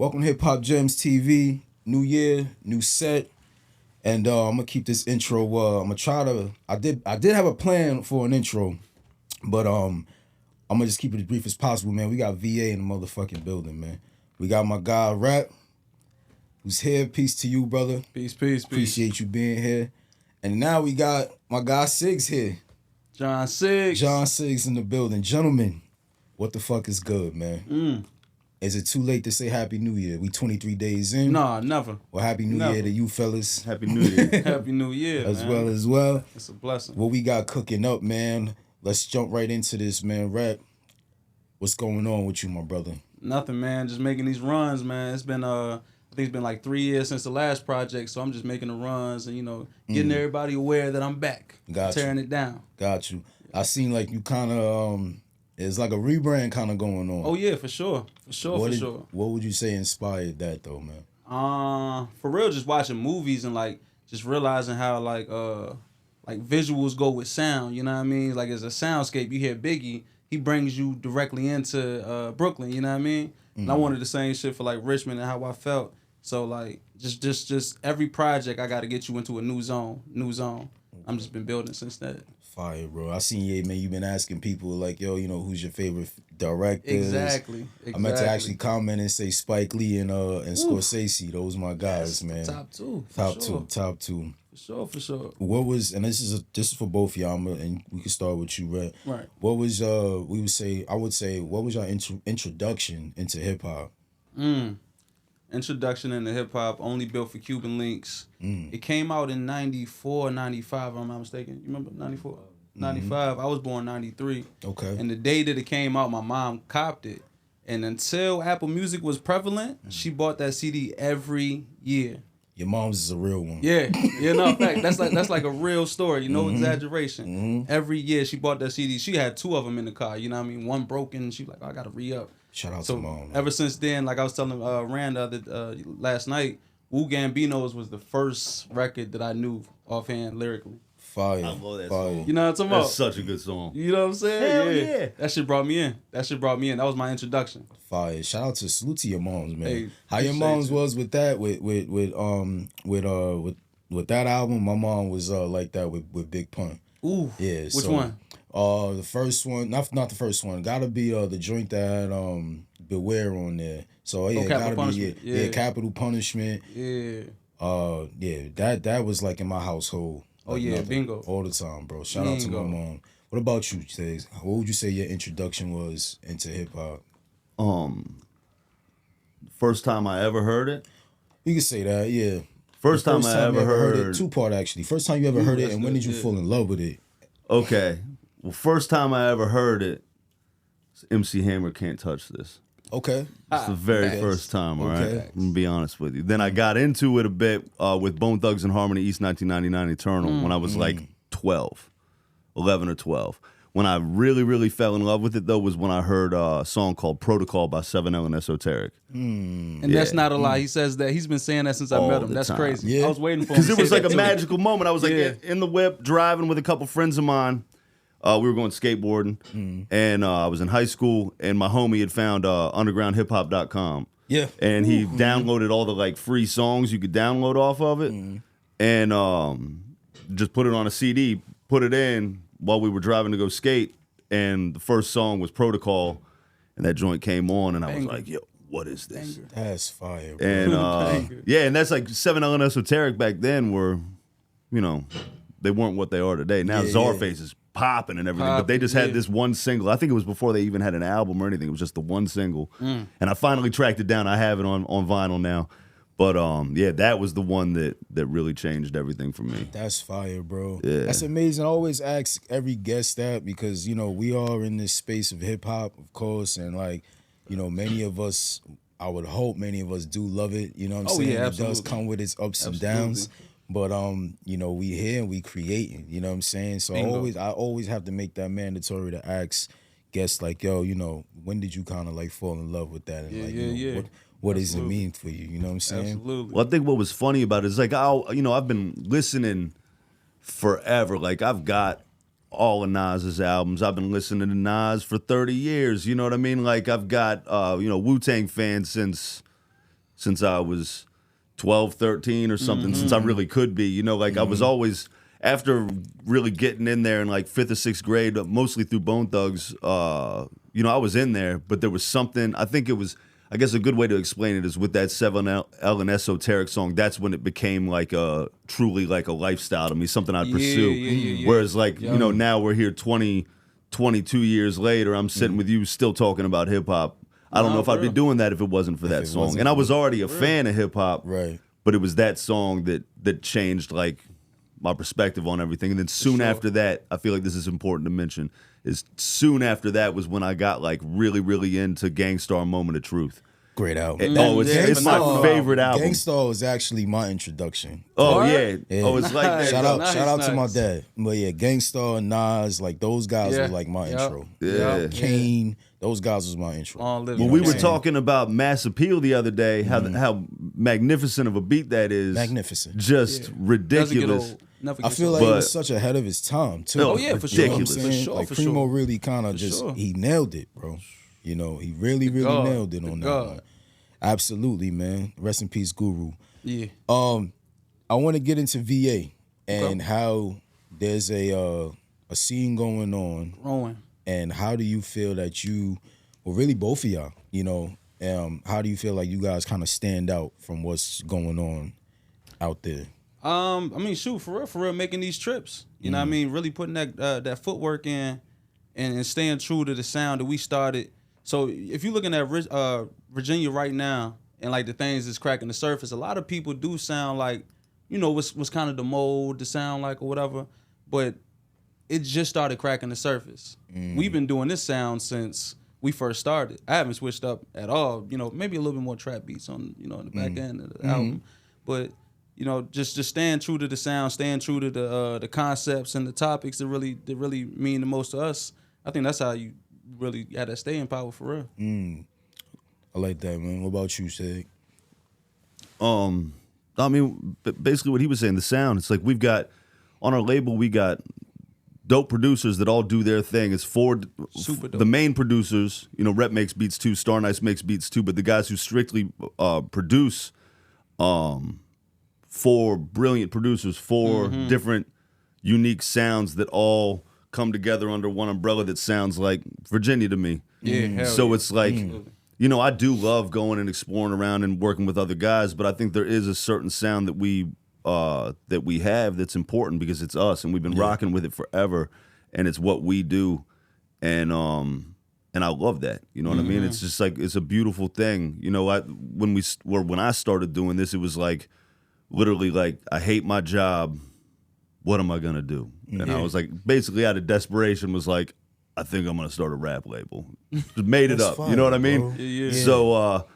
Welcome to Hip Hop Gems TV. New year, new set, and I'm gonna keep this intro. I'm gonna try to. I did have a plan for an intro, but I'm gonna just keep it as brief as possible, man. We got VA in the motherfucking building, man. We got my guy Rap, who's here. Peace to you, brother. Peace, peace, peace. Appreciate you being here. And now we got my guy Cigs here. John Ciggs. John Ciggs in the building. Gentlemen, what the fuck is good, man? Is it too late to say Happy New Year? We 23 days in. Nah, never. Well, Happy New Year to you fellas. Happy New Year. Happy New Year, as man. as well. It's a blessing. What we got cooking up, man. Let's jump right into this, man. Rap, what's going on with you, my brother? Nothing, man. Just making these runs, man. It's been I think it's been like 3 years since the last project, so I'm just making the runs and getting everybody aware that I'm back. Tearing it down. Got you. I seen like you kind of it's like a rebrand kind of going on. Oh yeah, for sure. What would you say inspired that though, man? For real, just watching movies and like just realizing how like visuals go with sound. You know what I mean? Like as a soundscape, you hear Biggie, he brings you directly into Brooklyn. You know what I mean? And I wanted the same shit for like Richmond and how I felt. So like just every project, I got to get you into a new zone. I'm just been building since that. Fire, bro. I seen you, man. You've been asking people like, yo, who's your favorite directors? Exactly. I meant to actually comment and say Spike Lee and Scorsese. Those my guys, man. Top two. Top two. For sure. What was, and this is for both y'all, and we can start with you, Red. Right. What was I would say, what was your introduction into hip hop? Introduction into hip hop, only built for Cuban links. It came out in 94, 95, if I'm not mistaken. You remember 94? 95. I was born 93. Okay. And the day that it came out, my mom copped it. And until Apple Music was prevalent, she bought that CD every year. Your mom's is a real one. Yeah. In fact, that's like a real story, no exaggeration. Every year she bought that CD. She had two of them in the car, you know what I mean? One broken, she was like, I gotta re-up. Shout out to mom. Man. Ever since then, like I was telling Rand last night, Wu Gambino's was the first record that I knew offhand lyrically. Fire. I love that song. You know what I'm talking about? That's such a good song. You know what I'm saying? Hell yeah. That shit brought me in. That was my introduction. Fire. Shout out to salute to your moms, man. Hey, how your moms was with that with that album? My mom was like that with Big Pun. Ooh. Yeah. Which one? The first one, not the first one. Gotta be the joint that had Beware on there. So yeah, gotta be Capital Punishment. Yeah. That was like in my household. Oh yeah, bingo. All the time, bro. Shout out to my mom. What about you, Cigs? What would you say your introduction was into hip hop? First time I ever heard it. You can say that, yeah. First time I ever heard it. Two-part actually. First time you ever heard it, and when did you fall in love with it? Okay. Well, first time I ever heard it, MC Hammer, Can't Touch This. Okay. It's the very first time, all right? I'm going to be honest with you. Then I got into it a bit with Bone Thugs and Harmony, East 1999 Eternal, when I was like 11 or 12. When I really, really fell in love with it, though, was when I heard a song called Protocol by 7L and Esoteric. And that's not a lie. He says that. He's been saying that since I met him. That's time. crazy. Yeah. I was waiting for him. Because it was like a magical moment. I was like in the whip, driving with a couple friends of mine. We were going skateboarding, and I was in high school, and my homie had found undergroundhiphop.com. Yeah. And he downloaded all the like free songs you could download off of it, and just put it on a CD, put it in while we were driving to go skate, and the first song was Protocol, and that joint came on, and I was like, yo, what is this? That's fire, bro. And and that's like 7L and Esoteric back then were, they weren't what they are today. Now Czarface is popping and everything, but they just had this one single. I think it was before they even had an album or anything. It was just the one single. And I finally tracked it down. I have it on vinyl now. But that was the one that really changed everything for me. That's fire, bro. Yeah. That's amazing. I always ask every guest that because, we are in this space of hip hop, of course, and like, many of us, I would hope many of us do love it. You know what I'm saying? Yeah, it does come with its ups and downs. But we here and we creating, you know what I'm saying? So I always have to make that mandatory to ask guests like, yo, when did you kind of like fall in love with that? And what does it mean for you? You know what I'm saying? Absolutely. Well, I think what was funny about it is like I've been listening forever. Like I've got all of Nas's albums. I've been listening to Nas for 30 years. You know what I mean? Like I've got Wu-Tang fans since since I was 12, 13 or something, since I really could be. You know, like I was always, after really getting in there in like 5th or 6th grade, mostly through Bone Thugs, you know, I was in there, but there was something, I think it was, I guess a good way to explain it is with that 7L and Esoteric song, that's when it became like truly like a lifestyle to me, something I'd pursue. Yeah. Whereas like, you know, now we're here 22 years later, I'm sitting with you still talking about hip hop. I don't know if I'd be doing that if it wasn't for that song. And I was already a fan of hip hop, right? But it was that song that changed like my perspective on everything. And then soon after that, I feel like this is important to mention, is soon after that was when I got like really, really into Gangstar Moment of Truth. Great album. It's my favorite album. Gangstar was actually my introduction. Oh yeah. Oh, it's like that. Shout out to my dad. But yeah, Gangstar, Nas, like those guys were like my intro. Yeah. Kane, those guys was my intro. Well, we were talking about Mass Appeal the other day, how magnificent of a beat that is. Magnificent. Just ridiculous. I feel like he was such ahead of his time too. Oh yeah, for sure. You know what I'm saying? Like Primo really kind of he nailed it, bro. You know, he really nailed it on that one. Absolutely, man. Rest in peace, Guru. Yeah. I want to get into VA and how there's a scene going on. And how do you feel that really both of y'all, you know, how do you feel like you guys kind of stand out from what's going on out there? I mean, shoot, for real, making these trips. You know what I mean? Really putting that footwork in and staying true to the sound that we started. So if you're looking at Virginia right now and like the things that's cracking the surface, a lot of people do sound like, you know, what's kind of the mold to sound like or whatever, but it just started cracking the surface. We've been doing this sound since we first started. I haven't switched up at all. You know, maybe a little bit more trap beats on, you know, in the back end of the album, but you know, just staying true to the sound, staying true to the concepts and the topics that really mean the most to us. I think that's how you really had that staying power for real. I like that, man. What about you, Sig? I mean, basically what he was saying, the sound, it's like we've got, on our label, we got dope producers that all do their thing. It's Super dope. The main producers, you know, Rep makes beats too, Star Nice makes beats too, but the guys who strictly produce, 4 brilliant producers, 4 different unique sounds that all come together under one umbrella that sounds like Virginia to me. Yeah, So it's like, you know, I do love going and exploring around and working with other guys, but I think there is a certain sound that we have that's important because it's us and we've been rocking with it forever and it's what we do. And I love that. You know what I mean? It's just like, it's a beautiful thing. You know, when I started doing this, it was like, literally like, I hate my job. What am I going to do? And I was like, basically out of desperation was like, I think I'm going to start a rap label. Just made it up. Fine, you know what I mean? Yeah. So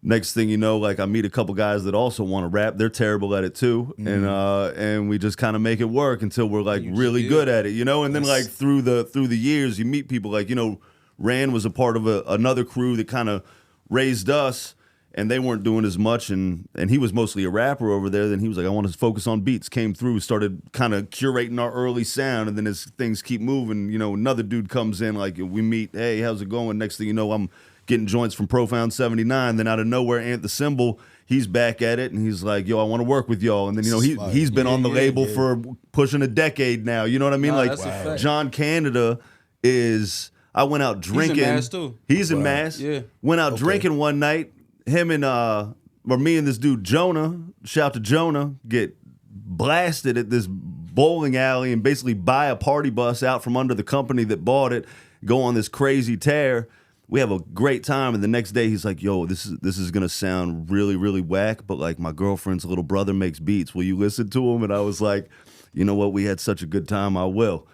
next thing you know, like I meet a couple guys that also want to rap. They're terrible at it too. And we just kind of make it work until we're like really good at it, you know? And then like through the years, you meet people like, you know, Rand was a part of another crew that kind of raised us. And they weren't doing as much, and he was mostly a rapper over there. Then he was like, I want to focus on beats. Came through, started kind of curating our early sound, and then as things keep moving, you know, another dude comes in, like we meet, hey, how's it going? Next thing you know, I'm getting joints from Profound 79. Then out of nowhere, Ant the Symbol, he's back at it, and he's like, yo, I want to work with y'all. And then, you know, he's been on the label for pushing a decade now. You know what I mean? Like John Canada is, I went out drinking. He's in Mass too. He's in Mass. Yeah. Went out drinking one night. Him and or me and this dude Jonah, shout to Jonah, get blasted at this bowling alley and basically buy a party bus out from under the company that bought it, go on this crazy tear. We have a great time, and the next day he's like, yo, this is gonna sound really, really whack, but like my girlfriend's little brother makes beats. Will you listen to him? And I was like, you know what? We had such a good time. I will.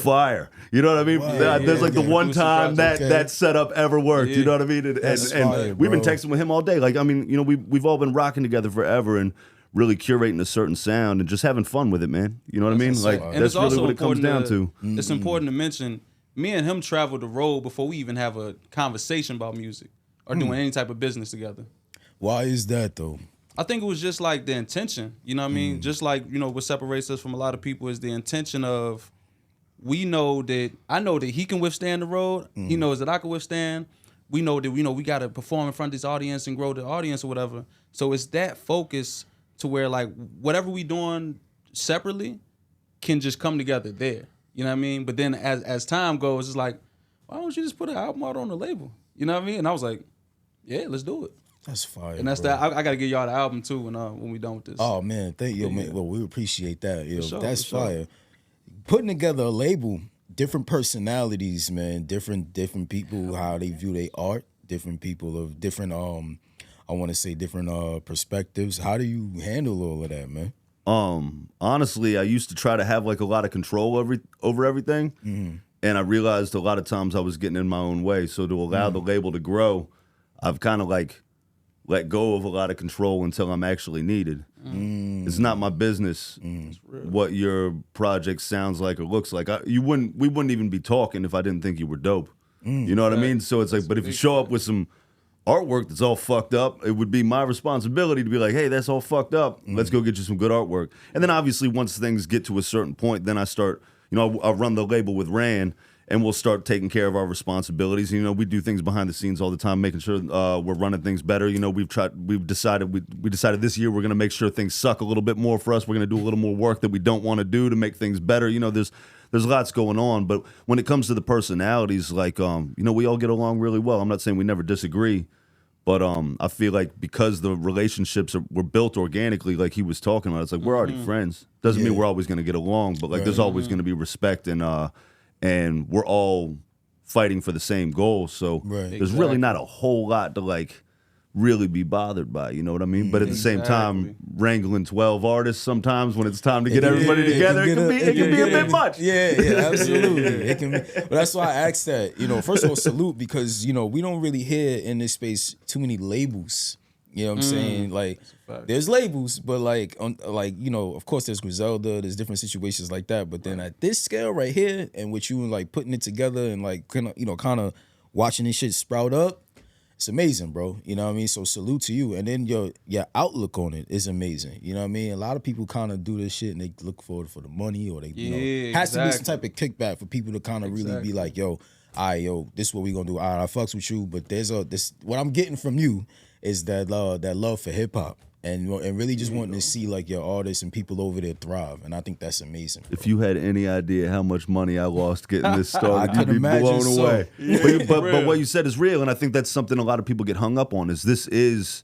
Fire. You know what I mean? Wow. There's like the one time that setup ever worked. You know what I mean? And we've been texting with him all day. Like, I mean, you know, we've all been rocking together forever and really curating a certain sound and just having fun with it, man. You know what I mean? Like, that's really what it comes down to. It's important to mention, me and him traveled the road before we even have a conversation about music or doing any type of business together. Why is that though? I think it was just like the intention, you know what I mean? Just like, you know, what separates us from a lot of people is the intention of, I know that he can withstand the road. He knows that I can withstand. we know that we got to perform in front of this audience and grow the audience or whatever. So it's that focus to where like whatever we doing separately can just come together there. You know what I mean? But then as time goes, it's like, why don't you just put an album out on the label? You know what I mean? And I was like, yeah, let's do it. That's fire. And that's bro. that. I got to give y'all the album too when we done with this. Oh man, thank you, Yeah. man. Well, we appreciate that. Yo, sure, that's for sure. fire. Putting together a label, different personalities, man, different people, how they view their art, different people of different I want to say different perspectives. How do you handle all of that, man? Honestly, I used to try to have like a lot of control over everything, and I realized a lot of times I was getting in my own way. So to allow the label to grow, I've kind of like let go of a lot of control until I'm actually needed. It's not my business what your project sounds like or looks like. We wouldn't even be talking if I didn't think you were dope. You know what I mean? So it's like, but if you show up with some artwork that's all fucked up, it would be my responsibility to be like, hey, that's all fucked up. Let's go get you some good artwork. And then obviously once things get to a certain point, then I start, I'll run the label with Rand, and we'll start taking care of our responsibilities. We do things behind the scenes all the time, making sure we're running things better. We've decided this year we're going to make sure things suck a little bit more for us. We're going to do a little more work that we don't want to do to make things better. There's lots going on, but when it comes to the personalities, like, we all get along really well. I'm not saying we never disagree, but I feel like because the relationships were built organically, like he was talking about, it's like we're already friends. Doesn't mean we're always going to get along, but like there's always going to be respect, and we're all fighting for the same goal. So there's really not a whole lot to like really be bothered by, you know what I mean? But at the same time, wrangling 12 artists sometimes when it's time to get everybody together, it can be a bit much. Yeah, absolutely. It can be. But that's why I asked that. First of all, salute, because, we don't really hear in this space too many labels. You know what I'm saying? Like, there's labels, but of course there's Griselda, there's different situations like that. But then at this scale right here, and with you like putting it together and like kind of watching this shit sprout up, it's amazing, bro. You know what I mean? So salute to you. And then your outlook on it is amazing. You know what I mean? A lot of people kind of do this shit and they look for the money, or they has to be some type of kickback for people to kind of really be like, yo, all right, this is what we gonna do. All right, I fucks with you, but there's what I'm getting from you is that love for hip hop. And really just wanting to see like your artists and people over there thrive, and I think that's amazing. Bro. If you had any idea how much money I lost getting this started, you'd be imagine blown away. Yeah, but what you said is real, and I think that's something a lot of people get hung up on. This is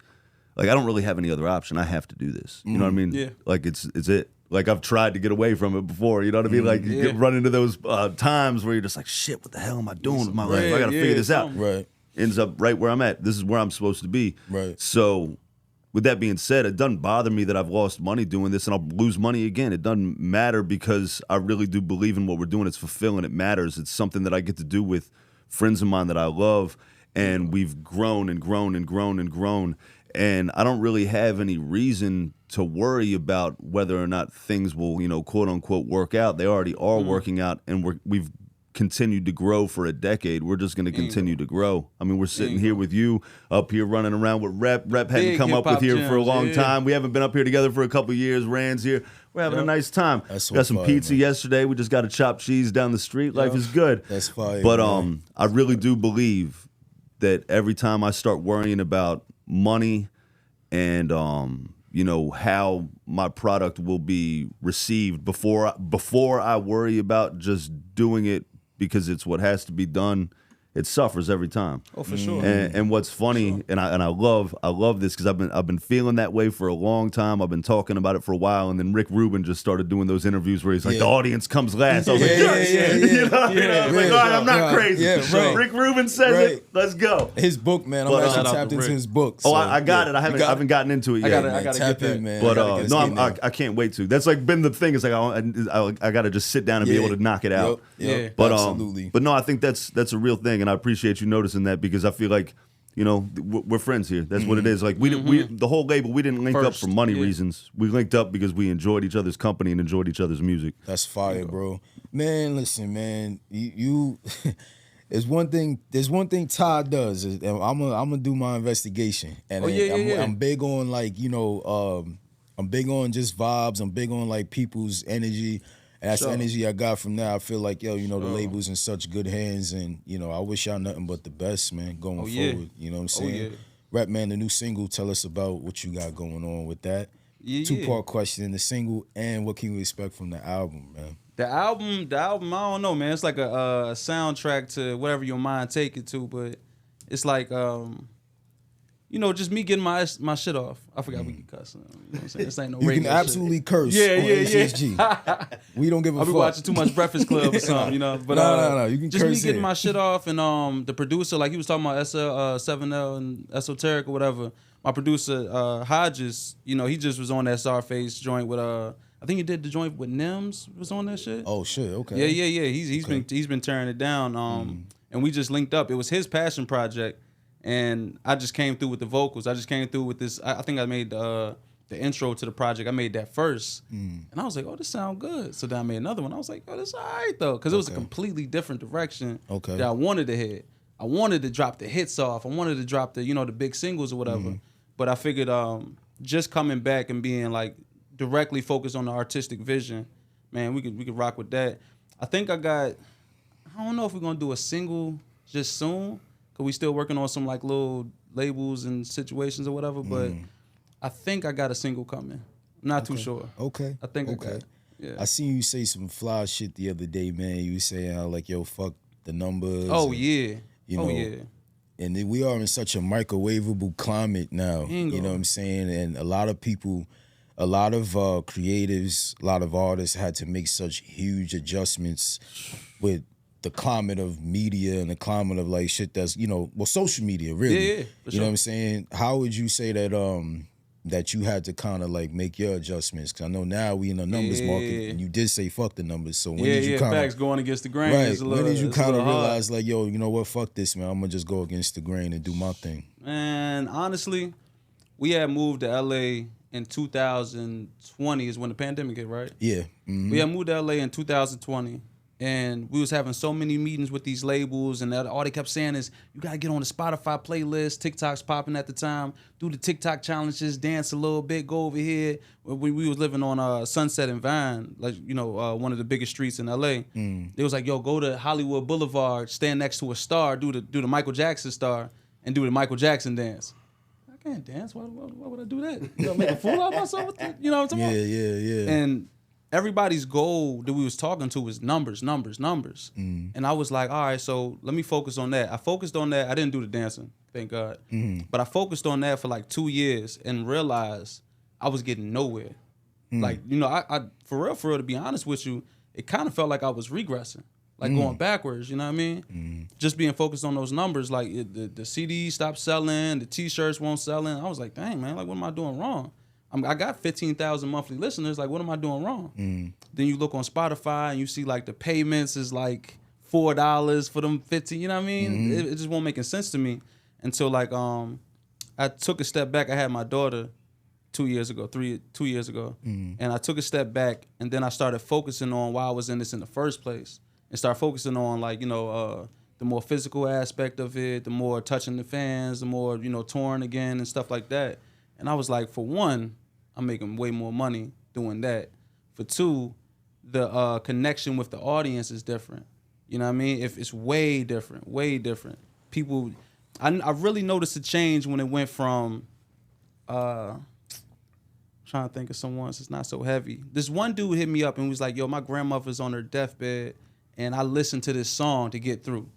like, I don't really have any other option. I have to do this. You know what I mean? Yeah. Like it's it. Like I've tried to get away from it before. You know what I mean? Like you run into those times where you're just like, shit, what the hell am I doing with my life? I got to figure this out. Right. Ends up right where I'm at. This is where I'm supposed to be. Right. So, with that being said, it doesn't bother me that I've lost money doing this and I'll lose money again. It doesn't matter because I really do believe in what we're doing. It's fulfilling. It matters. It's something that I get to do with friends of mine that I love, and we've grown and grown and grown and grown. And I don't really have any reason to worry about whether or not things will, quote unquote, work out. They already are working out, and we've continued to grow for a decade. We're just going to continue to grow. I mean, we're sitting here with you up here running around with Rep. Rep hadn't come up with here for a long time. We haven't been up here together for a couple of years. Rand's here. We're having a nice time. Got some pizza yesterday. We just got a chopped cheese down the street. Life is good. That's fire. But I really do believe that every time I start worrying about money and how my product will be received before I worry about just doing it because it's what has to be done, it suffers every time. Oh, for sure. And what's funny, and I love this because I've been feeling that way for a long time. I've been talking about it for a while, and then Rick Rubin just started doing those interviews where he's like, the audience comes last. I was like, I was like, all right, I'm not crazy. Right. Rick Rubin says it. Let's go. His book, man. I'm actually tapped into his book. So, I got it. I haven't gotten into it yet. I gotta tap get in, man. But I can't wait to. That's like been the thing. It's like I got to just sit down and be able to knock it out. But absolutely. But no, I think that's a real thing, and I appreciate you noticing that because I feel like we're friends here. That's what it is. Like we the whole label, we didn't link up for money reasons. We linked up because we enjoyed each other's company and enjoyed each other's music. That's fire, bro. Man, listen, man. You there's one thing Todd does. I'm gonna do my investigation, and I'm big on like I'm big on just vibes. I'm big on like people's energy. And that's Sure. the energy I got from that. I feel like, yo, you know, the Sure. label's in such good hands, and you know, I wish y'all nothing but the best, man, going Oh, yeah. forward. You know what I'm Oh, saying? yeah. Rap Man, the new single. Tell us about what you got going on with that. Yeah, Two-part question: the single, and what can we expect from the album, man? The album, I don't know, man. It's like a soundtrack to whatever your mind take it to, but it's like, you know, just me getting my shit off. I forgot we can cuss. You know what I'm saying? This ain't no You radio can absolutely shit. curse Yeah, on yeah, HHG. We don't give a I'll be fuck. watching too much Breakfast Club or something, you know. But No. You can just curse me getting here. my shit off, and the producer, like he was talking about 7L and Esoteric or whatever. My producer, Hodges, you know, he just was on that Starface joint with I think he did the joint with Nims was on that shit. Oh shit, okay. Yeah. He's been tearing it down. And we just linked up. It was his passion project, and I just came through with the vocals. I just came through with this. I think I made the intro to the project. I made that first, and I was like, "Oh, this sound good." So then I made another one. I was like, "Oh, this all right though," because it was a completely different direction that I wanted to hit. I wanted to drop the hits off. I wanted to drop the the big singles or whatever. But I figured just coming back and being like directly focused on the artistic vision, man, we could rock with that. I think I don't know if we're gonna do a single just soon, cause we still working on some like little labels and situations or whatever. But I think I got a single coming. I'm not too sure. Okay. I think I got it. Yeah. I seen you say some fly shit the other day, man. You was saying how like, yo, fuck the numbers. Oh and, yeah. You know, and then we are in such a microwavable climate now. Bingo. You know what I'm saying? And a lot of people, a lot of creatives, a lot of artists had to make such huge adjustments with the climate of media and the climate of like shit that's, social media, really. Yeah, for you know sure. what I'm saying? How would you say that that you had to kind of like make your adjustments? Because I know now we in the numbers market, and you did say fuck the numbers. So when did you kind facts of going against the grain? right? Is a little, When did you it's a kind of little hard. realize like, yo, you know what? Fuck this, man. I'm gonna just go against the grain and do my thing. And honestly, we had moved to LA in 2020 is when the pandemic hit, right? Yeah. Mhm. We had moved to LA in 2020, and we was having so many meetings with these labels, and all they kept saying is, you gotta get on the Spotify playlist. TikTok's popping at the time. Do the TikTok challenges, dance a little bit, go over here. We was living on Sunset and Vine, like one of the biggest streets in LA. They was like, yo, go to Hollywood Boulevard, stand next to a star, do the Michael Jackson star, and do the Michael Jackson dance. I can't dance. Why would I do that? Make a fool out of myself with that? You know what I'm talking about? Yeah. And everybody's goal that we was talking to was numbers. And I was like, all right, so let me focus on that. I focused on that. I didn't do the dancing, thank God. But I focused on that for like 2 years and realized I was getting nowhere. Like, I for real, to be honest with you, it kind of felt like I was regressing. Like going backwards, you know what I mean? Just being focused on those numbers, like the CDs stopped selling, the T-shirts won't selling. I was like, dang, man, like what am I doing wrong? I got 15,000 monthly listeners. Like, what am I doing wrong? Then you look on Spotify and you see like the payments is like $4 for them 15. You know what I mean? It just won't making sense to me until like I took a step back. I had my daughter 2 years ago, 2 years ago, and I took a step back and then I started focusing on why I was in this in the first place. And start focusing on like, the more physical aspect of it, the more touching the fans, the more, touring again and stuff like that. And I was like, for one, I'm making way more money doing that. For two, the connection with the audience is different. You know what I mean? If it's way different. People, I really noticed a change when it went from, trying to think of someone so it's not so heavy. This one dude hit me up and was like, yo, my grandmother's on her deathbed, and I listened to this song to get through.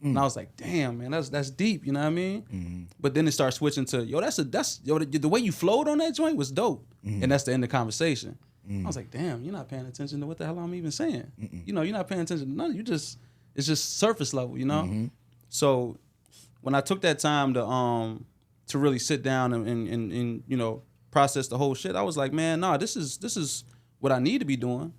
And I was like, damn, man, that's deep, you know what I mean? But then it started switching to, yo, the way you flowed on that joint was dope. And that's the end of the conversation. I was like, damn, you're not paying attention to what the hell I'm even saying. You're not paying attention to nothing. It's just surface level, you know? So when I took that time to really sit down and process the whole shit, I was like, man, nah, this is what I need to be doing.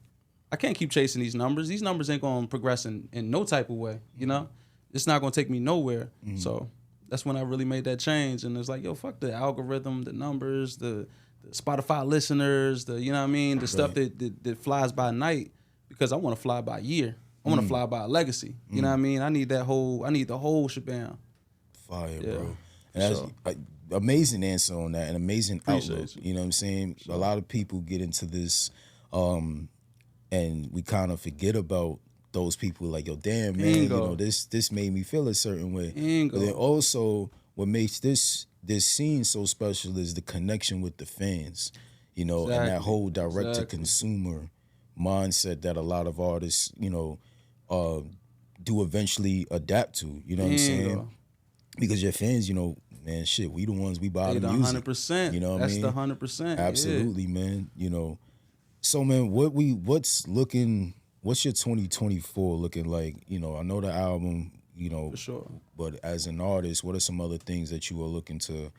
I can't keep chasing these numbers. These numbers ain't gonna progress in no type of way, you know? It's not gonna take me nowhere. So that's when I really made that change. And it's like, yo, fuck the algorithm, the numbers, the Spotify listeners, you know what I mean? The stuff that flies by night, because I wanna fly by year. I wanna fly by a legacy. You know what I mean? I need the whole shebang. Fire, bro. And that's amazing answer on that, an amazing outlook. You know what I'm saying? A lot of people get into this and we kind of forget about those people. Like, yo, damn, man, you know, this made me feel a certain way. But then also, what makes this scene so special is the connection with the fans, you know, and that whole direct to consumer mindset that a lot of artists, you know, do eventually adapt to. You know what I'm saying? Because your fans, you know, man, shit, we the ones, we buy the music. 100%. You know what I mean? That's the 100%. Absolutely, man. You know, so man, what's your 2024 looking like? You know, I know the album, you know, For sure. but as an artist, what are some other things that you are looking to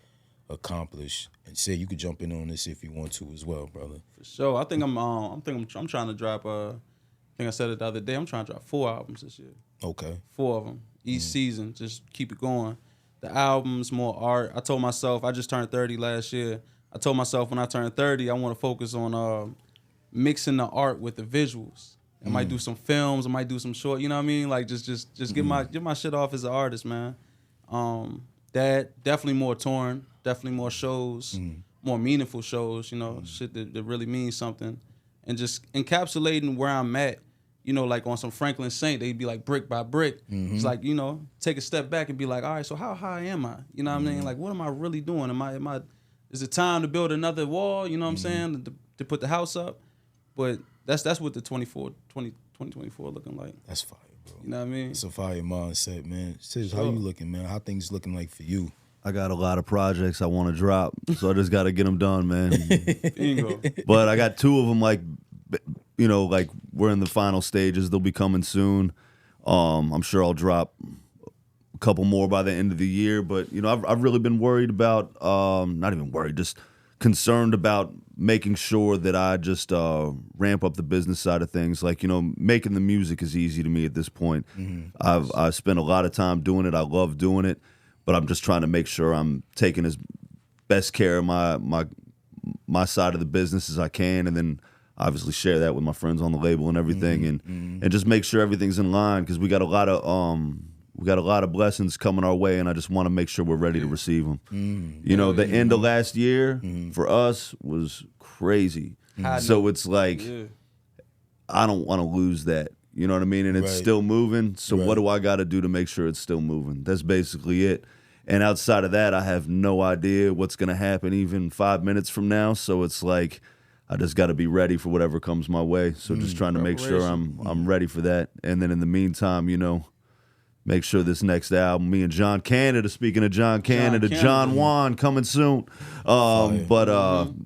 accomplish? And say you could jump in on this if you want to as well, brother. For sure. I think I'm trying to drop. I think I said it the other day. I'm trying to drop 4 albums this year. Okay. 4 of them each season. Just keep it going. The albums, more art. I told myself, I just turned 30 last year. I told myself when I turn 30, I want to focus on mixing the art with the visuals. I might do some films. I might do some short. You know what I mean? Like just get my shit off as an artist, man. That definitely more touring, definitely more shows, more meaningful shows. You know, shit that really means something, and just encapsulating where I'm at. You know, like on some Franklin Saint, they'd be like brick by brick. It's like, you know, take a step back and be like, all right, so how high am I? You know what I mean? Like, what am I really doing? Am I? Is it time to build another wall? You know what I'm saying? To put the house up. But that's what the 2024 looking like. That's fire, bro. You know what I mean? It's a fire mindset, man. Cigs, how you looking, man? How things looking like for you? I got a lot of projects I want to drop, so I just got to get them done, man. Bingo. But I got 2 of them, like, you know, like we're in the final stages. They'll be coming soon. I'm sure I'll drop a couple more by the end of the year. But, you know, I've really been worried about, not even worried, just concerned about making sure that I just ramp up the business side of things. Like, you know, making the music is easy to me at this point. I've spent a lot of time doing it. I love doing it. But I'm just trying to make sure I'm taking as best care of my side of the business as I can, and then obviously share that with my friends on the label and everything, and just make sure everything's in line, because we got a lot of blessings coming our way, and I just want to make sure we're ready to receive them. You know, the end of last year for us was crazy, so it's like I don't want to lose that. You know what I mean? And it's still moving. So what do I got to do to make sure it's still moving? That's basically it. And outside of that, I have no idea what's going to happen even 5 minutes from now. So it's like I just got to be ready for whatever comes my way. So just trying to make sure I'm ready for that. And then in the meantime, you know, make sure this next album, me and John Canada, speaking of John Canada, John Juan coming soon.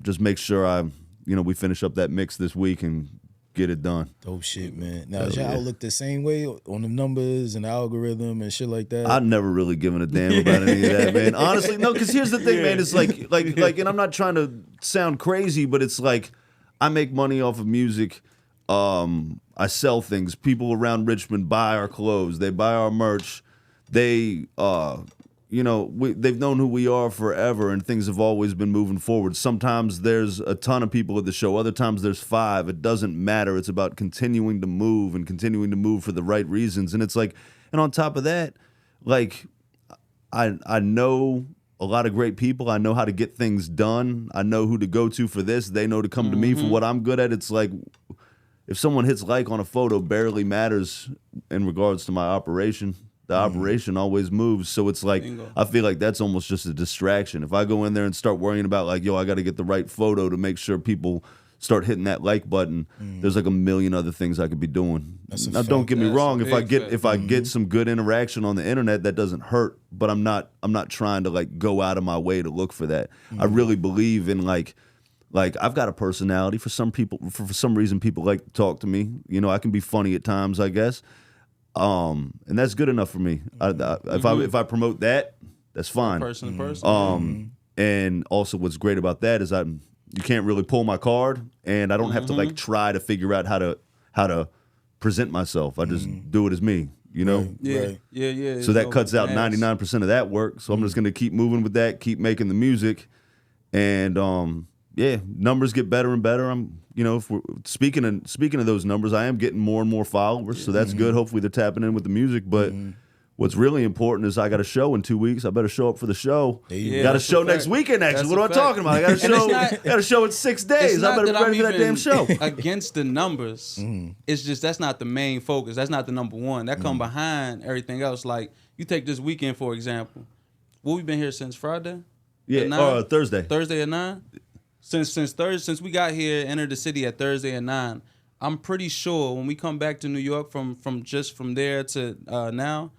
Just make sure we finish up that mix this week and get it done. Dope shit, man. Now, is your outlook the same way on the numbers and the algorithm and shit like that? I've never really given a damn about any of that, man. Honestly, no, because here's the thing, man. It's like, and I'm not trying to sound crazy, but it's like I make money off of music. I sell things. People around Richmond buy our clothes. They buy our merch. They, they've known who we are forever, and things have always been moving forward. Sometimes there's a ton of people at the show. Other times there's 5. It doesn't matter. It's about continuing to move and continuing to move for the right reasons. And it's like, and on top of that, like, I know a lot of great people. I know how to get things done. I know who to go to for this. They know to come to me for what I'm good at. It's like, if someone hits like on a photo, barely matters in regards to my operation. The operation always moves. So it's like, I feel like that's almost just a distraction. If I go in there and start worrying about like, yo, I got to get the right photo to make sure people start hitting that like button, there's like a million other things I could be doing. Now, don't get me wrong. If I get some good interaction on the internet, that doesn't hurt. But I'm not trying to like go out of my way to look for that. I really believe in like I've got a personality. For some people, for some reason, people like to talk to me. You know, I can be funny at times, I guess. And that's good enough for me. If I promote that, that's fine. Person to person. And also what's great about that is you can't really pull my card, and I don't have to like try to figure out how to present myself. I just do it as me, you know? Yeah. So that cuts out 99% of that work. So I'm just gonna keep moving with that, keep making the music, and numbers get better and better. If we're speaking of those numbers, I am getting more and more followers, so that's good. Hopefully they're tapping in with the music, but What's really important is I got a show in 2 weeks. I better show up for the show. Yeah, got a show next weekend, actually. What am I talking about? I got a show. Got a show in 6 days. I better be ready for that damn show. Against the numbers, it's just that's not the main focus. That's not the number one. That come behind everything else. Like you take this weekend for example. Well, we've been here since Friday. Yeah, Thursday. Thursday at 9. Since we got here, entered the city at Thursday at 9. I'm pretty sure when we come back to New York from there to now.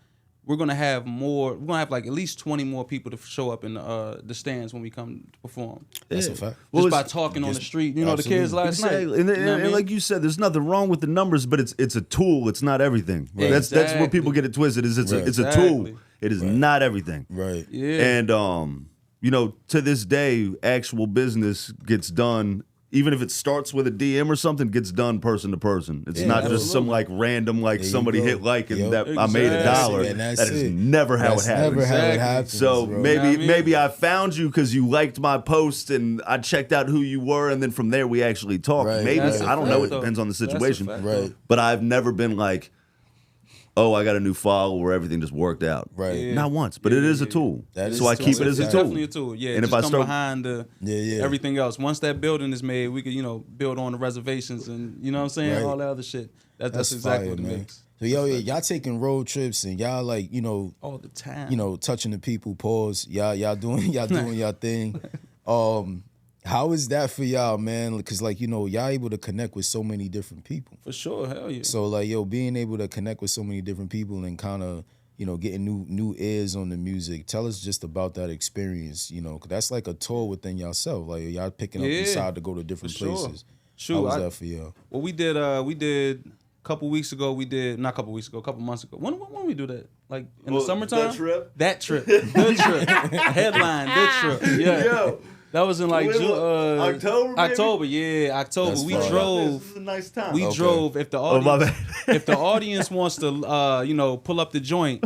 We're gonna have more. We're gonna have like at least 20 more people to show up in the stands when we come to perform. That's a fact. Just by talking on the street, the kids last night. And like you said, there's nothing wrong with the numbers, but it's a tool. It's not everything. Right. That's where people get it twisted. Is it's a tool. It is not everything. Right. Yeah. And to this day, actual business gets done. Even if it starts with a DM or something, gets done person to person. It's not just some like random somebody hit and that I made $1. And that is never how it happens. Never how it happens. So bro. maybe I found you because you liked my post and I checked out who you were, and then from there we actually talked. Right. Maybe That's I don't know. It depends on the situation. Right. But I've never been like, oh, I got a new follower where everything just worked out. Right. Yeah. Not once, but it is a tool. So I keep it as a It's tool. definitely a tool. Yeah. And Just if I come start behind everything else. Once that building is made, we could build on the reservations and you know what I'm saying, Right. all that other shit. That's exactly fire, what it man. makes. So y'all taking road trips and y'all like All the time. touching the people. Pause. Y'all doing y'all thing. How is that for y'all, man? Because y'all able to connect with so many different people. For sure, hell yeah. So being able to connect with so many different people and kind of getting new ears on the music. Tell us just about that experience. 'Cause that's like a tour within yourself. Like y'all picking up decide to go to different places. Sure. How was that for y'all? Well, we did a couple weeks ago. Not a couple weeks ago, a couple months ago. When we do that? Like in the summertime? That trip? The trip. Headline, the trip. Yeah. Yo. That was in like October, maybe? October, yeah, October. That's we fine. drove. This is a nice time. We drove. If the my audience, bad. if the audience wants to, pull up the joint,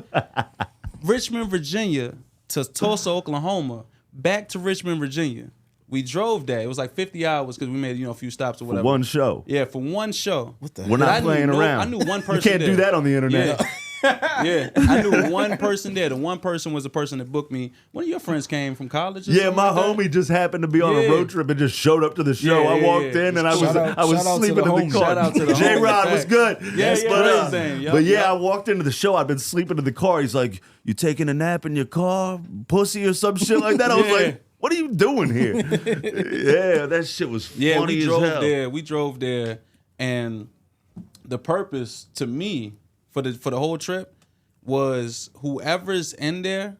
Richmond, Virginia to Tulsa, Oklahoma, back to Richmond, Virginia. We drove that. It was like 50 hours because we made a few stops or whatever. For one show. Yeah, for one show. What the We're not playing around. I knew one person. You can't do that on the internet. Yeah. Yeah, I knew one person there. The one person was the person that booked me. One of your friends came from college. Or Yeah, my like that? homie just happened to be on a road trip and just showed up to the show. Yeah, I walked yeah. in and I Shout out was to sleeping the in the homie. car. Shout out to the J homie. Rod was good. Yeah, but, Yup, I walked into the show. I'd been sleeping in the car. He's like, "You taking a nap in your car, pussy or some shit like that?" I was Yeah. like, "What are you doing here?" Yeah, that shit was funny we as drove hell. there. We drove there, and the purpose to me for the whole trip was whoever's in there,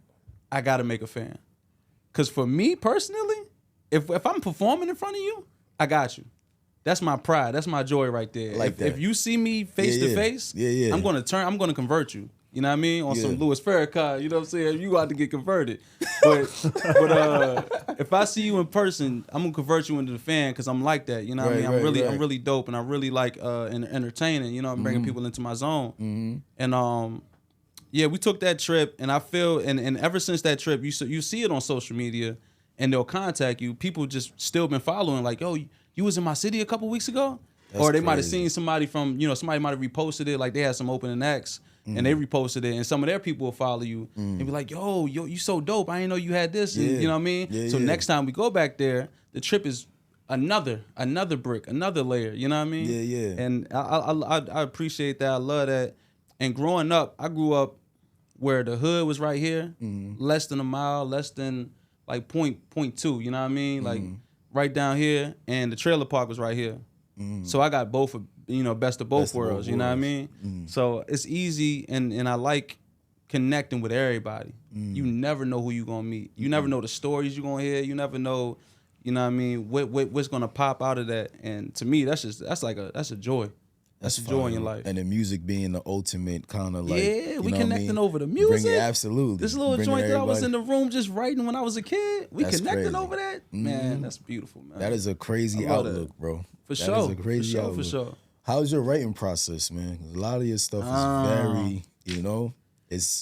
I gotta make a fan. Cause for me personally, if I'm performing in front of you, I got you. That's my pride. That's my joy right there. Like that. If you see me face to face, I'm gonna convert you. You know what I mean? On some Louis Farrakhan, you know what I'm saying? You got to get converted. But if I see you in person, I'm gonna convert you into the fan because I'm like that. You know what I mean? I'm really dope and I really like entertaining. You know, I'm bringing people into my zone. And we took that trip, and I feel and ever since that trip, you see it on social media, and they'll contact you. People just still been following, like, yo, you was in my city a couple weeks ago, or they might have seen somebody from somebody might have reposted it, like they had some opening acts, and they reposted it, and some of their people will follow you and be like, yo, you so dope. I didn't know you had this, and, you know what I mean? So next time we go back there, the trip is another brick, another layer. You know what I mean? Yeah. And I appreciate that. I love that. And growing up, I grew up where the hood was right here, less than a mile, less than like point two, you know what I mean? Like right down here, and the trailer park was right here. So I got both of, best of both worlds, you know what I mean? So it's easy, and I like connecting with everybody. You never know who you gonna meet. You never know the stories you gonna hear. You never know, you know what I mean, what's gonna pop out of that. And to me, that's a joy. That's a joy in your life. And the music being the ultimate kind of like, we connecting over the music. Absolutely. This little joint that I was in the room just writing when I was a kid, we That's connected crazy. over that. Man, that's beautiful, man. That is a crazy outlook, bro. For That sure. is a crazy outlook. For sure. How's your writing process, man? 'Cause a lot of your stuff is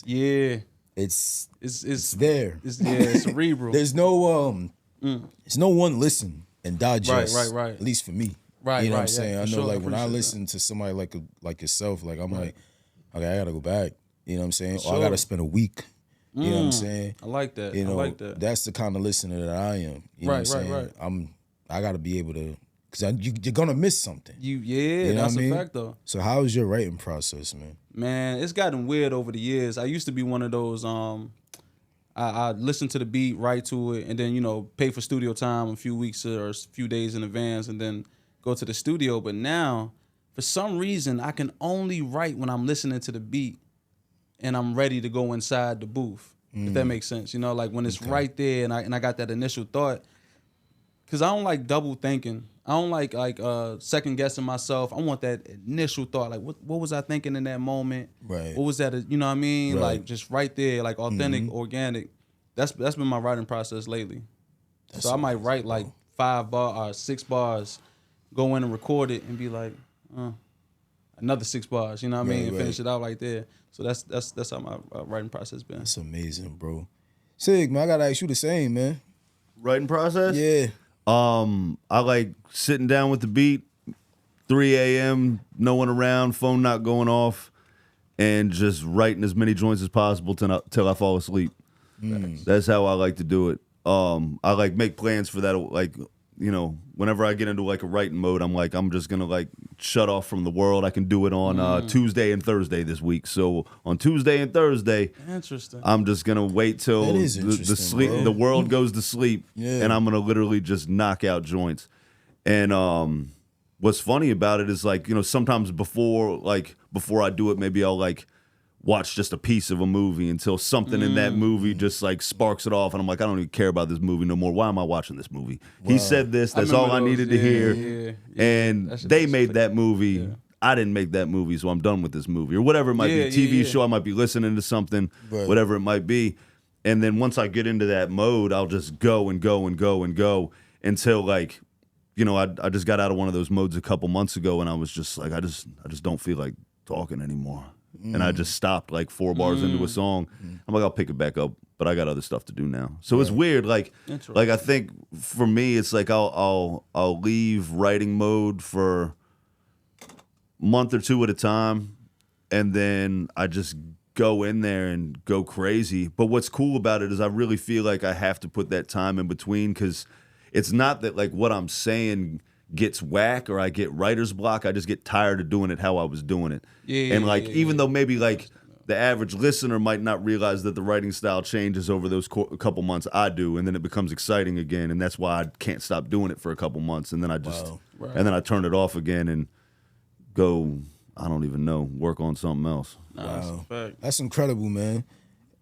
very, it's there. It's cerebral. There's no there's no one listen and digest. Right. At least for me. Right, You know what I'm right, saying? yeah, I for know sure, like when I appreciate listen to somebody like yourself, like I'm like, okay, I gotta go back. You know what I'm saying? For Or I gotta sure. spend a week. You know what I'm saying? I like that. You know, I like that. that's the kind of listener that I am. You know what I'm saying? Right. I gotta be able to, because you're gonna miss something. Yeah, know that's what I mean? a fact though. So how is your writing process, man? Man, it's gotten weird over the years. I used to be one of those. I listen to the beat, write to it, and then pay for studio time a few weeks or a few days in advance, and then go to the studio. But now, for some reason, I can only write when I'm listening to the beat, and I'm ready to go inside the booth. If that makes sense, like when it's right there, and I got that initial thought. Cause I don't like double thinking. I don't like second guessing myself. I want that initial thought. Like what was I thinking in that moment? Right. What was that? You know what I mean? Right. Like just right there, like authentic, organic. That's been my writing process lately. So I might write like 5 bars or 6 bars, go in and record it and be like, another 6 bars. You know what I mean? And finish it out right there. So that's how my writing process been. That's amazing, bro. Sig, man, I gotta ask you the same, man. Writing process? Yeah. I like sitting down with the beat, 3 a.m., no one around, phone not going off, and just writing as many joints as possible till I fall asleep. That's how I like to do it. I like make plans for that. Like, whenever I get into like a writing mode, I'm just gonna like shut off from the world. I can do it on Tuesday and Thursday this week. So on Tuesday and Thursday, Interesting. I'm just gonna wait till the world goes to sleep, and I'm gonna literally just knock out joints. And what's funny about it is like sometimes before I do it, maybe I'll like watch just a piece of a movie until something in that movie just like sparks it off, and I'm like, I don't even care about this movie no more. Why am I watching this movie? Wow. He said this. That's all I needed to hear. Yeah. And they made that movie. Yeah. I didn't make that movie, so I'm done with this movie or whatever it might be. TV show. I might be listening to something, whatever it might be. And then once I get into that mode, I'll just go and go and go and go until like, I just got out of one of those modes a couple months ago, and I was just like, I just don't feel like talking anymore. And I just stopped like 4 bars into a song. I'm like, I'll pick it back up, but I got other stuff to do now. So it's weird. Like I think for me, it's like I'll leave writing mode for a month or 2 at a time, and then I just go in there and go crazy. But what's cool about it is I really feel like I have to put that time in between, because it's not that like what I'm saying gets whack or I get writer's block. I just get tired of doing it how I was doing it. Even though maybe like the average listener might not realize that the writing style changes over those couple months, I do, and then it becomes exciting again, and that's why I can't stop doing it for a couple months, and then I just and then I turn it off again and go, I don't even know, work on something else. Wow. That's incredible, man.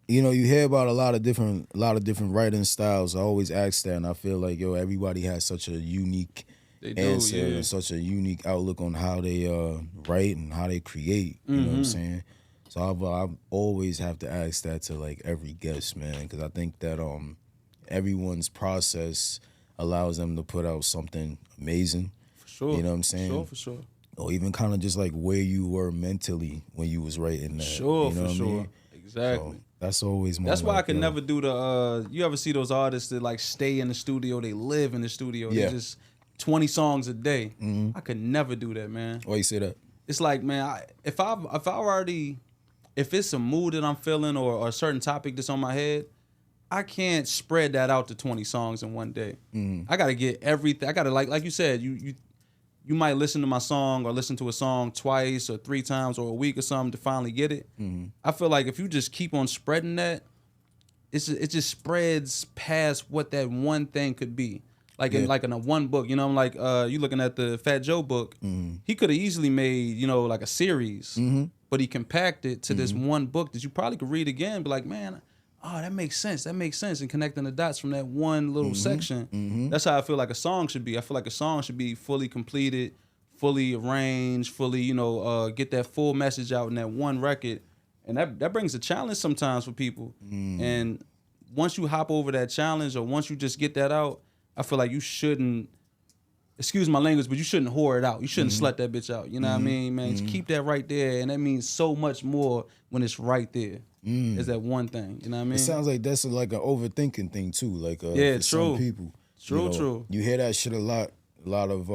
You hear about a lot of different writing styles. I always ask that, and I feel like everybody has such a unique answer and such a unique outlook on how they write and how they create. You know what I'm saying? So I always have to ask that to like every guest, man, because I think that everyone's process allows them to put out something amazing. For sure. You know what I'm saying? For sure. Or even kind of just like where you were mentally when you was writing that. Sure, you know for what sure. I mean? Exactly. So that's always my. That's why I can never do the. You ever see those artists that like stay in the studio? They live in the studio. Yeah. They just 20 songs a day. I could never do that, man. Why you say that? It's like, man, if it's a mood that I'm feeling or a certain topic that's on my head, I can't spread that out to 20 songs in one day. I gotta get everything. I gotta like you said, you might listen to my song or listen to a song twice or 3 times or a week or something to finally get it. I feel like if you just keep on spreading that, it just spreads past what that one thing could be. Like in a one book, I'm like you looking at the Fat Joe book. He could have easily made like a series, but he compacted to this one book that you probably could read again. Be like, man, that makes sense. That makes sense. And connecting the dots from that one little section. That's how I feel like a song should be. I feel like a song should be fully completed, fully arranged, fully get that full message out in that one record, and that brings a challenge sometimes for people. And once you hop over that challenge, or once you just get that out, I feel like you shouldn't, excuse my language, but you shouldn't whore it out. You shouldn't slut that bitch out. You know what I mean, man? Just keep that right there, and that means so much more when it's right there. Is that one thing. You know what I mean? It sounds like that's like an overthinking thing too. Like for true. some people. True. You hear that shit a lot. A lot of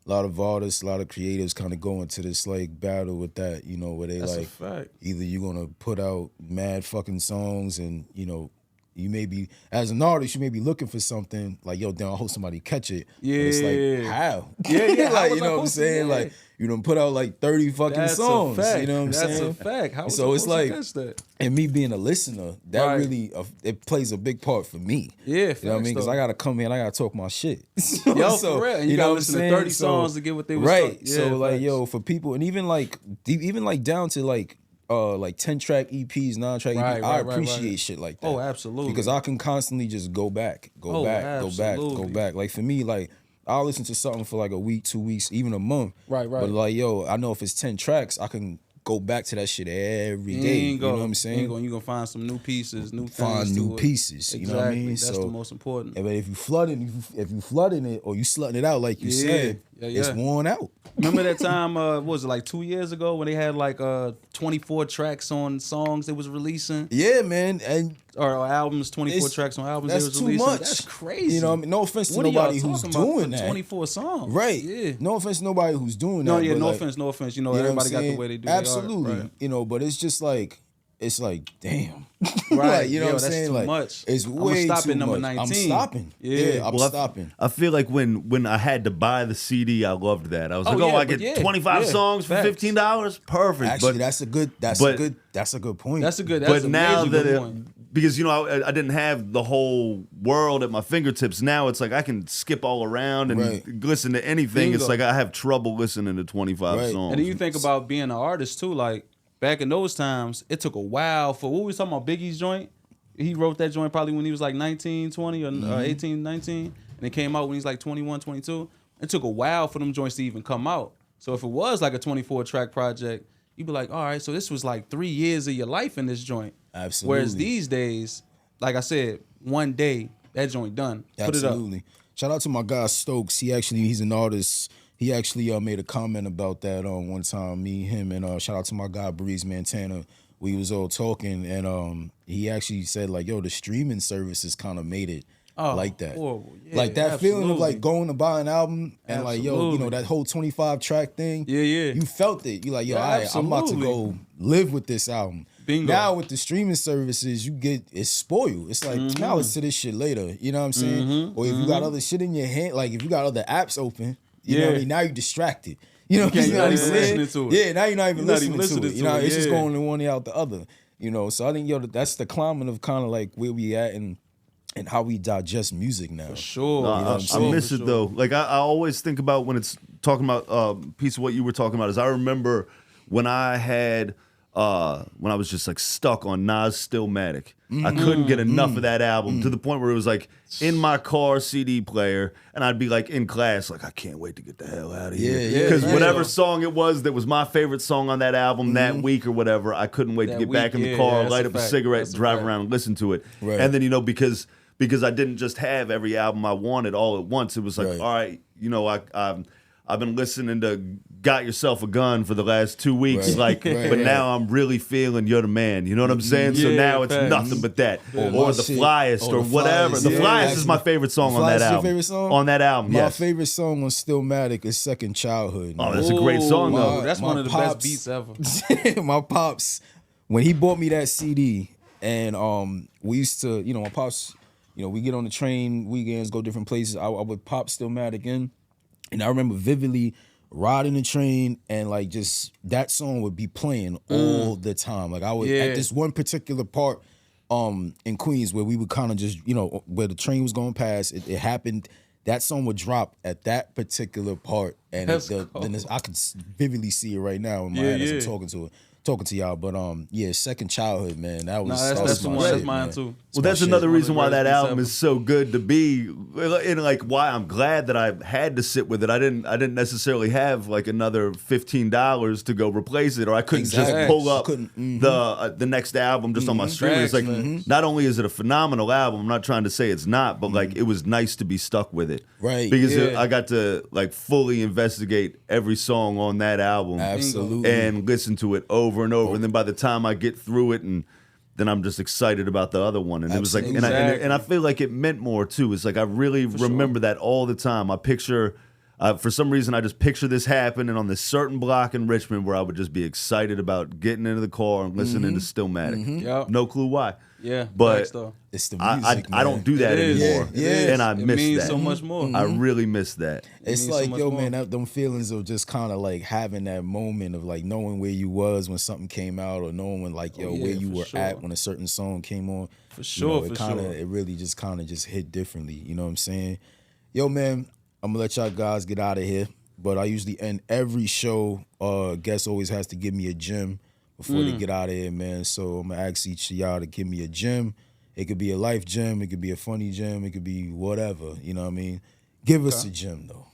artists, a lot of creatives kind of go into this like battle with that, you know, where they That's a like fact. either you're gonna put out mad fucking songs and you know. You may be, as an artist, you may be looking for something like, yo, damn, I hope somebody catch it. Yeah. But it's like, how? Yeah. How like, was you I know what I'm supposed to- saying? yeah. Like, you done put out like 30 fucking That's songs. a fact. You know what I'm That's saying? a fact. How was So I it's supposed to like, catch that? and me being a listener, that Right. really, it plays a big part for me. Yeah, You know what I mean? facts, Because though. I got to come here and I got to talk my shit. Yo, for real. And you know gotta what listen I'm to 30 saying? songs to get what they was Right. talking. So Yeah, like, facts. yo, for people, and even like down to like 10-track EPs, 9-track Right, EPs, I right, appreciate right. shit like that. Oh, absolutely. Because I can constantly just go back. Oh, Go absolutely. back. Like for me, like I'll listen to something for like a week, 2 weeks, even a month. Right. But like, yo, I know if it's 10 tracks, I can go back to that shit every day. You know what I'm saying? You're gonna find some new pieces, new Find things new to it. pieces. You know what I mean? That's So- the most important. But if you flooding it or you slutting it out like you said, Yeah, it's yeah. worn out. Remember that time, what was it, like 2 years ago when they had like 24 tracks on songs they was releasing? Yeah, man. And Or albums, 24 It's- tracks on albums that's they was too releasing. much. That's crazy. You know what I mean? No offense to What are y'all nobody who's talking about doing for that. 24 songs. Right. Yeah. No offense to nobody who's doing No, that. yeah, but no like, offense, no offense. You know, you know what everybody I'm got the saying? way they do Absolutely. their art. Right. You know, but it's just like, damn. Right. Like, you know Yo, what I'm that's saying? too like, much. It's I'ma way stop too at number much. I'm 19. stopping. Yeah. I'm stopping. I feel like when I had to buy the CD, I loved that. I was Oh, like, yeah, I but get yeah, 25 yeah, songs for facts. $15. Perfect. Actually, but that's a good point. That's a good. but That's a now major that good point. because you know I didn't have the whole world at my fingertips. Now it's like I can skip all around and Right. listen to anything. Bingo. It's like I have trouble listening to 25 Right. songs. And then you think about being an artist too. Like back in those times, it took a while for what we was talking about. Biggie's joint. He wrote that joint probably when he was like 19, 20 or 18, 19. And it came out when he's like 21, 22. It took a while for them joints to even come out. So if it was like a 24 track project, you'd be like, all right, so this was like 3 years of your life in this joint. Absolutely. Whereas these days, like I said, one day, that joint done. Put it up. Absolutely. Shout out to my guy Stokes. He's an artist. He actually made a comment about that one time. Me, him, and shout out to my guy Breeze Montana. We was all talking, and he actually said like, "Yo, the streaming services kind of made it like that, horrible. Yeah, like that feeling of absolutely. like going to buy an album and like, yo, you know Absolutely. that whole 25 track thing. Yeah, yeah. You felt it. You like, yo, Yeah, all right, I'm about to absolutely. go live with this album. Bingo. Now with the streaming services, it's spoiled. It's like, Mm-hmm. now let's to this shit later. You know what I'm saying? Or if you got other shit in your hand, like if you got other apps open, you know what I Yeah. mean? Now you're distracted. You know what I'm You're not saying? even listening to it. Yeah, now you're not even You're not listening, even listening to it. You know, to it, it's just yeah. going in one ear out the other. You know, so I think, yo, that's the climate of kind of like where we at and how we digest music now. Sure. No, You know what I'm I saying? miss For it sure. though. Like I always think about when it's talking about piece of what you were talking about is I remember when I had when I was just like stuck on Nas Stillmatic. I couldn't get enough of that album to the point where it was like in my car CD player, and I'd be like in class, like I can't wait to get the hell out of here. Yeah, Because yeah. whatever song it was that was my favorite song on that album that week or whatever, I couldn't wait to That get back in week, the yeah, car, that's light a up a fact. cigarette, That's a drive fact. around and listen to it. Right. And then, you know, because I didn't just have every album I wanted all at once. It was like, Right. all right, you know, I've been listening to Got Yourself a Gun for the last 2 weeks, Right. like, Right, but right. now I'm really feeling You're the Man. You know what I'm saying? So Yeah, now it's facts. nothing but that, Or or my the shit. Flyest, Or or the whatever. Flyest, The yeah. Flyest is my Actually, favorite song The on Flyest that is your album. favorite song? On that album, My yes. favorite song on Stillmatic is Second Childhood. Oh, man. that's a great song, Ooh, though. That's My one of the pops- best beats ever. My pops, when he bought me that CD, and we used to, you know, my pops, you know, we get on the train, weekends, go different places. I would pop Stillmatic in, and I remember vividly riding the train and like just that song would be playing all the time. Like I would Yeah. at this one particular part in Queens where we would kind of just, you know, where the train was going past, it happened. That song would drop at that particular part, and That's then cool. I could vividly see it right now in my Yeah, head as yeah. I'm talking to y'all. But yeah, Second Childhood, man, that was Nah, that that's was the my one. shit, That's mine man. too. Well, my that's shit. another One of reason the why that greatest beats album ever. is so good to be, and like why I'm glad that I had to sit with it. I didn't necessarily have like another $15 to go replace it, or I couldn't Exactly. just pull up Couldn't- the next album just on my streaming. It's like Facts, not only is it a phenomenal album, I'm not trying to say it's not, but like it was nice to be stuck with it, Right. Because Yeah. I got to like fully investigate every song on that album, Absolutely. and listen to it over and over. And then by the time I get through it, and then I'm just excited about the other one. And it was like, Absolutely. and I feel like it meant more too. It's like I really remember that all the time. I picture For some reason, I just picture this happening on this certain block in Richmond where I would just be excited about getting into the car and listening to Stillmatic. Yep. No clue why. Yeah, but it's the music, I don't do that anymore, and I miss that. It means so much more. I really miss that. It's like, so man, them feelings of just kind of like having that moment of like knowing where you was when something came out, or knowing when like where you were at when a certain song came on. For sure, it really just kind of just hit differently. You know what I'm saying? Yo, man, I'm gonna let y'all guys get out of here, but I usually end every show. Guest always has to give me a gem before they get out of here, man. So I'm gonna ask each of y'all to give me a gem. It could be a life gem, it could be a funny gem, it could be whatever. You know what I mean? Give us a gem though.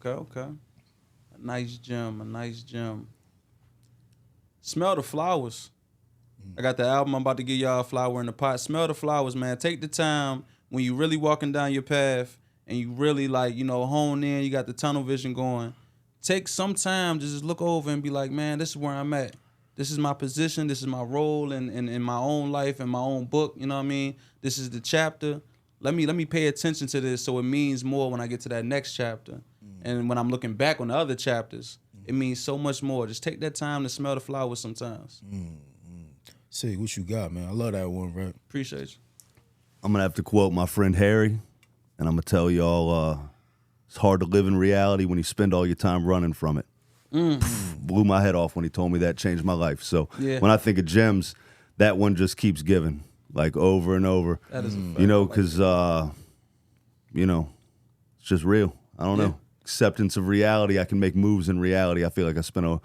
Okay. A nice gem. Smell the flowers. I got the album. I'm about to give y'all a flower in the pot. Smell the flowers, man. Take the time when you really walking down your path and you really like, hone in, you got the tunnel vision going. Take some time to just look over and be like, man, this is where I'm at. This is my position. This is my role in my own life and my own book. You know what I mean? This is the chapter. Let me pay attention to this so it means more when I get to that next chapter. And when I'm looking back on the other chapters, it means so much more. Just take that time to smell the flowers sometimes. Sig, what you got, man? I love that one, right? Appreciate you. I'm going to have to quote my friend Harry, and I'm going to tell y'all it's hard to live in reality when you spend all your time running from it. Blew my head off when he told me that, changed my life. So when I think of gems, that one just keeps giving, like over and over. That is a fact. Because, it's just real. I don't know. Acceptance of reality. I can make moves in reality. I feel like I spent a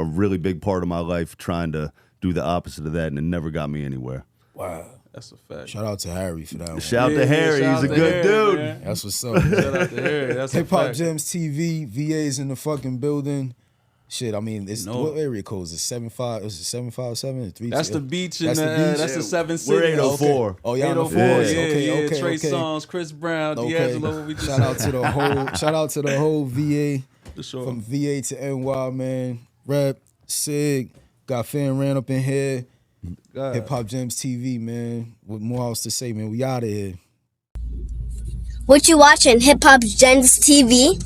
really big part of my life trying to do the opposite of that, and it never got me anywhere. Wow. That's a fact. Shout out to Harry for that one. Shout out to Harry. He's a good dude. Man. That's what's up. Shout out to Harry. That's Hip Hop Gems TV, VA's in the fucking building. Shit, I mean, what area code is it? 75? Is it 757 or 3? That's the beach in that's the 7 City. We're 804. Okay. Oh, y'all 804. Okay. Trey Songz, Chris Brown, D'Angelo. Shout out to the whole VA. For sure. From VA to NY, man. Rep, Sig, got Fan ran up in here. Hip Hop Gems TV, man. What more else to say, man? We out of here. What you watching? Hip Hop Gems TV?